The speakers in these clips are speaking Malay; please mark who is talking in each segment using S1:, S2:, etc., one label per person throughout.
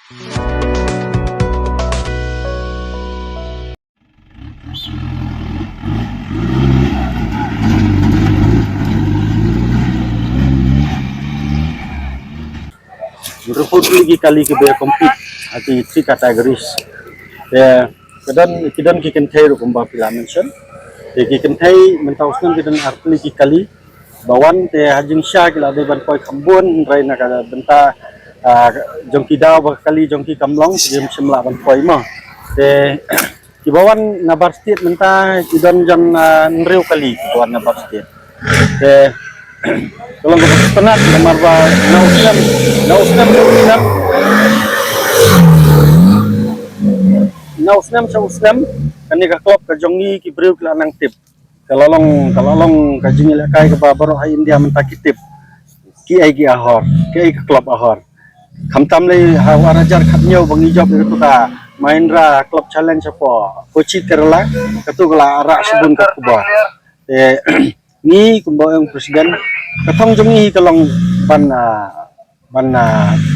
S1: Merupakan lagi kali kita compete di 3 categories. Kedan kita kentai rukumba pila mention. Kita kentai mentauskan kita arti lagi kali bawan te hajing sya kila de ban poi kambun rai na kada benta jongki daw bakali jongki kamlong jem semla ban poi ma. Te kibawan na bar state menta kidan jan nreu kali kibawan na bar state. Te kalau nggak penat kamar ba nausnam kani ka klub ka jongi ki breu kila nang tip kalolong ka jingi la kai ka baru hai India menta ki tip ki ai ka klub ahor khamtam le hawa rajar khatnyau bangi job itu ta Mahindra Club Challenge apa Kochi Kerala katu kala ara subun ka kuba ni kumbawa yang presiden katong jongi kalong ban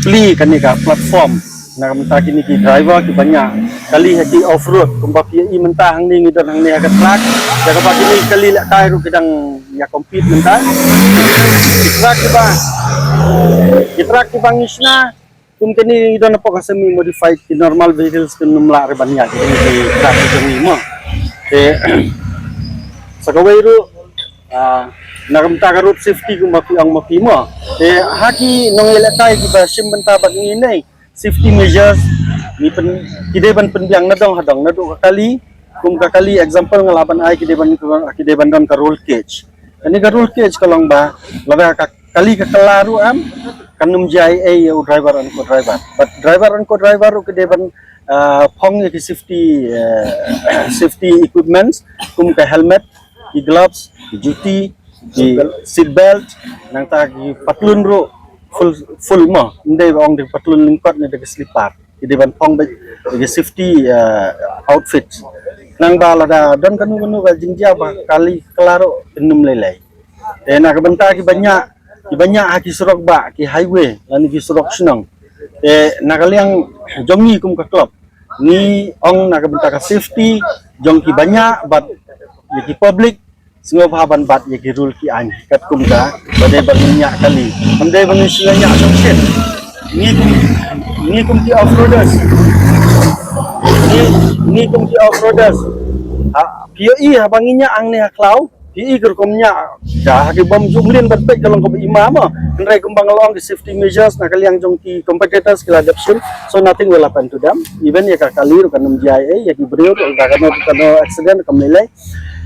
S1: beli kanika platform na menta kini ki driver ki banyak kali hati off road kumba pi menta hang ni ngidan hang ni agak truck jaga pagi ni kali lak kai ru kedang ya compete menta truck ki bangisna kum kini ngidan apa kasemi modified ki normal vehicles ki numla re banyak ki truck jongi mo sakawai ru nakamta ka road safety kung ang mapimo haki nong ilakai ki ba simbenta bag ni safety measures ni kide ban penbiang nadong hadong nadu kali kum kakali example ngalaban ai kide ban don ka roll cage ani ka roll cage kalong ba laga kali ka kalaru kanum jai ai driver an ko driver but driver an ko driver kide ban phong ki safety equipments kum ka helmet ki gloves ki juti di seat belt nang tagi patlun ro full mo ndai ong de patlun lingkot ne de slipar ide ban pong de safety outfit nang bala da don kanu wal jinja ba kali klaro enum lelai na kabenta ki banyak haki surok ba ki highway lani ki surok senang na kaliang jongi kum ka club ni ong na kabenta ka safety jong ki banyak bat ki public semua bahaban bat ya ki rule ki an kat kum ka badai banyak kali andai bangun silanya assumption ni kum ki off-roaders ni kum ki off-roaders POE habanginya ang ni haklau POE kerkomnya dah haki bom jumlin berpek kalau kau imam andai kumbang along the safety measures nak kali yang jong ki competitors kila adoption so nothing will happen to them even ya kali ru kanum JIA ya ki brio kano accident kam nilai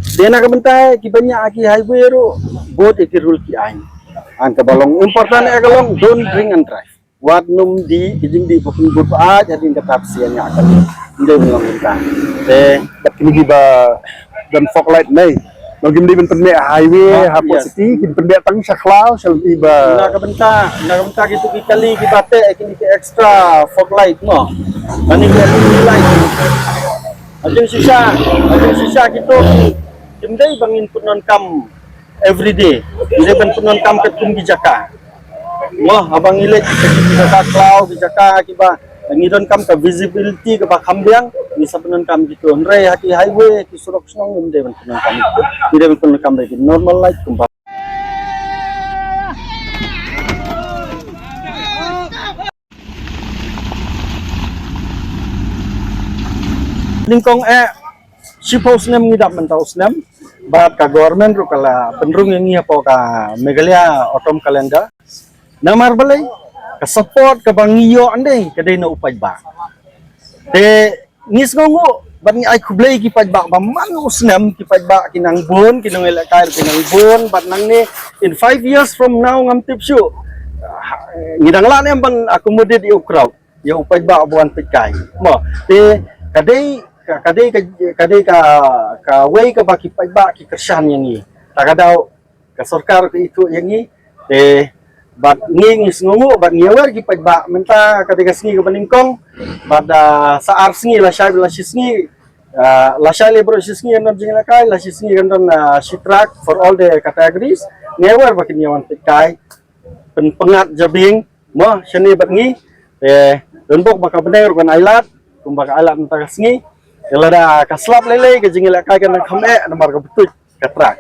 S1: dena kabenta ki banyak aki highway ro boat ki rule ki ain an ka balong important e kalong don't drink and drive wat num di kijing di pun bur pa jadi ka tapsianya akan inde melongka bat kini ba dan fog light nei logim di ben highway ha city kin pendek tang saklau sel iba na kabenta gitu ki kali ki bate kini ki extra fog light mo ani ki light ajeng sisa gitu Kimdai bangin punon kam everyday. Ile ban punon kam kat kum bijaka. Wah abang ile bijaka cloud bijaka kiba ngidon kam ka visibility ka ba kambiang bisa punon kam gitu. Nrai hati highway ki surok snong ngimdai ban punon kam. Ile ban punon kam lagi normal light kum. Lingkong Shipos nem ngidap mentaus nem bat ka government ru kala penrung yang apa ka Meghalaya autumn calendar namar balai ka support ka bangiyo andai kadai na upaj ba te ngis ngongo ban ai kublai ki paj ba man usnem ki paj ba kinang bon kinang elakair kinang bon bat nang ni in 5 years from now ngam tipsyu ngidang la nem bang accommodate you crowd ya upaj ba abuan pikai mo te kadai ka way ka baki pa ki kersan yang ni takadaw ka sarkar ko itu yang ni bat nging ngungu bat ngewer ki pa menta kadai ka sngi ka baningkong bat sa arsngi la shay la shisngi la shay le bro shisngi andon jingla kai la shisngi andon shitrak for all the categories ngewer baki nyawan pikai pengat jabing mo shani bat ngi dan pok baka bener kan ailat kum baka ailat nta kasngi ela da kaslap lele ke jingil kai kan khame nambar ka betut katrak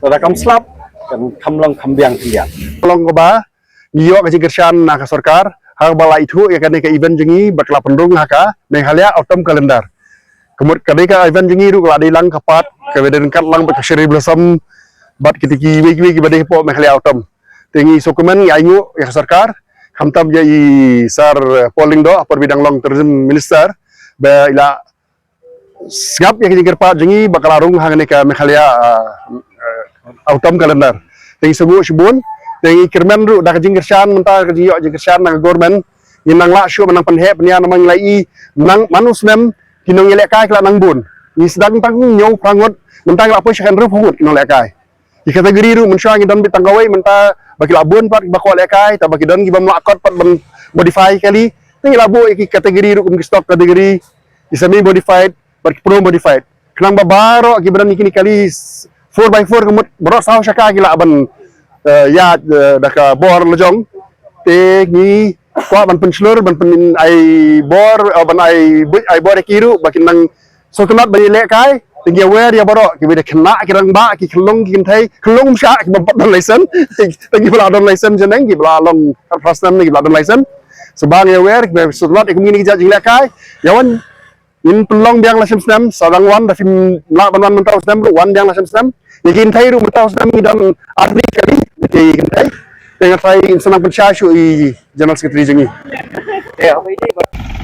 S1: tada kam slap kan kamlong kambiang tiang
S2: Long ba niyo ka jingkersyan na ka sarkar hang bala itu ya kan ka event jengi bakla pendung haka menghalia autumn kalendar kemud kadika event jengi ru kala dilang kapat kaweden kat lang ba sheri blossom bat kitiki wigi badai po menghalia autumn tingi dokumen ya ingu ya sarkar hamtam ya i sar polling do apar bidang long tourism minister ba ila Singap yang jingkir pa jengi bakal arung hang ni ka mekhalia autumn kalendar. Tengi sebu sibun, tengi kirmen ru dak jingkir syan menta ka jiyo jingkir syan na government inang la syu menang penhe penya namang lai nang manus mem kinong ilek kai kala nang bun. Ni sedang tang nyau prangot mentang la push kan ru pungut kinong lek kai. Di kategori ru mensya ngi dan bitang gawai menta bagi labun pat bakwa lek kai ta bagi dan gi bam lakot pat modify kali. Tengi labu iki kategori ru kum stok kategori isami modified pro modified kenang babaro gibran kini kali 4x4 kemut bro saw syaka gila ban ya daka bor lejong te ni kwa ban penslur ban pen ai bor ban ai bor kiru bakin nang so kenat bani lek kai tinggi wer ya boro kibida kena kirang ba ki kelong kin thai kelong sya ki bampat don license tinggi bala don license jeneng ki bala long first time ni bala don license sebang ya wer so kenat ikmini ki jing lek kai yawan in pelong biang lasem stem sadang wan da film la ban wan mentau stem wan biang lasem stem yakin thai ru mentau stem dan arni kali yakin thai dengan thai senang pensya syu i general secretary jengi
S3: Ya, apa ini?